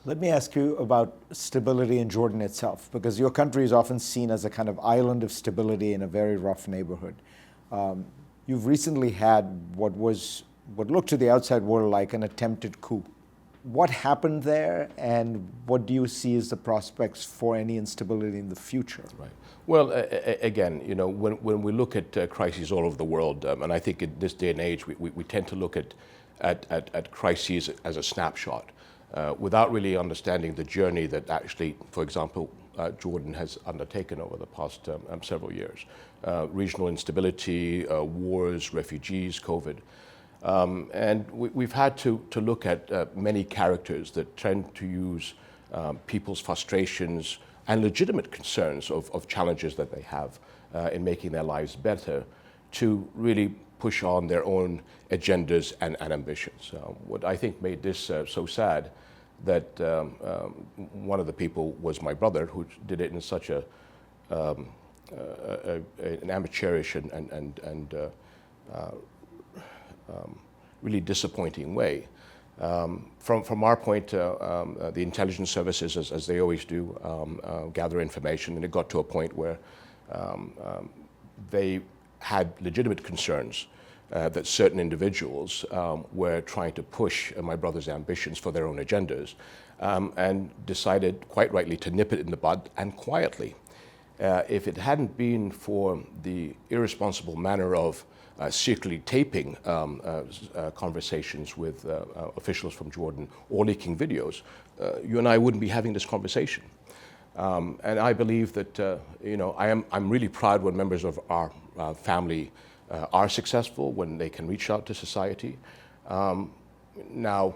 Let me ask you about stability in Jordan itself, because your country is often seen as a kind of island of stability in a very rough neighborhood. You've recently had what looked to the outside world like an attempted coup. What happened there, and what do you see as the prospects for any instability in the future? Right. Well, again, you know, when we look at crises all over the world, and I think in this day and age, we tend to look at crises as a snapshot, without really understanding the journey that actually, for example, Jordan has undertaken over the past several years. Regional instability, wars, refugees, COVID. And we've had to look at many characters that tend to use people's frustrations and legitimate concerns of challenges that they have in making their lives better to really push on their own agendas and ambitions. What I think made this so sad that one of the people was my brother, who did it in such an amateurish and really disappointing way. From our point, the intelligence services, as they always do, gather information, and it got to a point where they had legitimate concerns that certain individuals were trying to push my brother's ambitions for their own agendas, and decided, quite rightly, to nip it in the bud, and quietly. If it hadn't been for the irresponsible manner of secretly taping conversations with officials from Jordan or leaking videos, you and I wouldn't be having this conversation. And I believe that, you know, I'm really proud when members of our family are successful, when they can reach out to society. Now,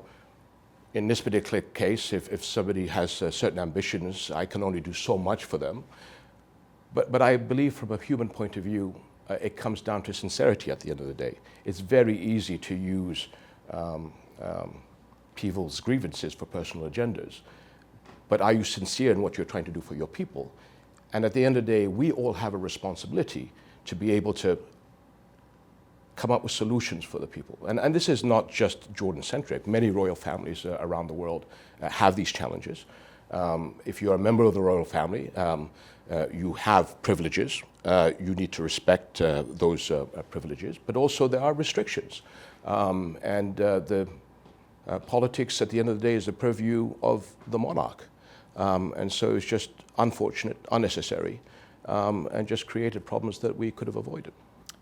in this particular case, if somebody has certain ambitions, I can only do so much for them. But I believe from a human point of view, it comes down to sincerity at the end of the day. It's very easy to use people's grievances for personal agendas. But are you sincere in what you're trying to do for your people? And at the end of the day, we all have a responsibility to be able to come up with solutions for the people. And this is not just Jordan-centric. Many royal families around the world have these challenges. If you're a member of the royal family, you have privileges. You need to respect those privileges, but also there are restrictions. And the politics at the end of the day is the purview of the monarch. And so it's just unfortunate, unnecessary, and just created problems that we could have avoided.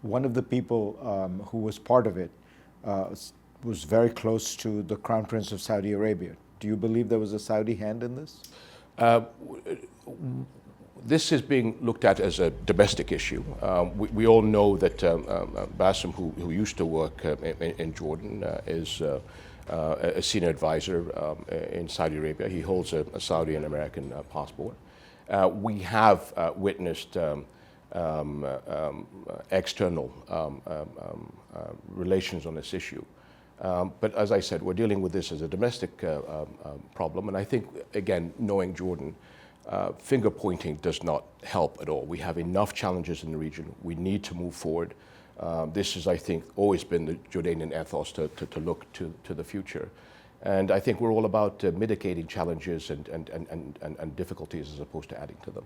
One of the people who was part of it was very close to the Crown Prince of Saudi Arabia. Do you believe there was a Saudi hand in this? This is being looked at as a domestic issue. We all know that Bassem, who used to work in Jordan, is a senior advisor in Saudi Arabia. He holds a Saudi and American passport. We have witnessed external relations on this issue. But as I said, we're dealing with this as a domestic problem. And I think, again, knowing Jordan, finger pointing does not help at all. We have enough challenges in the region. We need to move forward. This has, I think, always been the Jordanian ethos to look to the future. And I think we're all about mitigating challenges and difficulties as opposed to adding to them.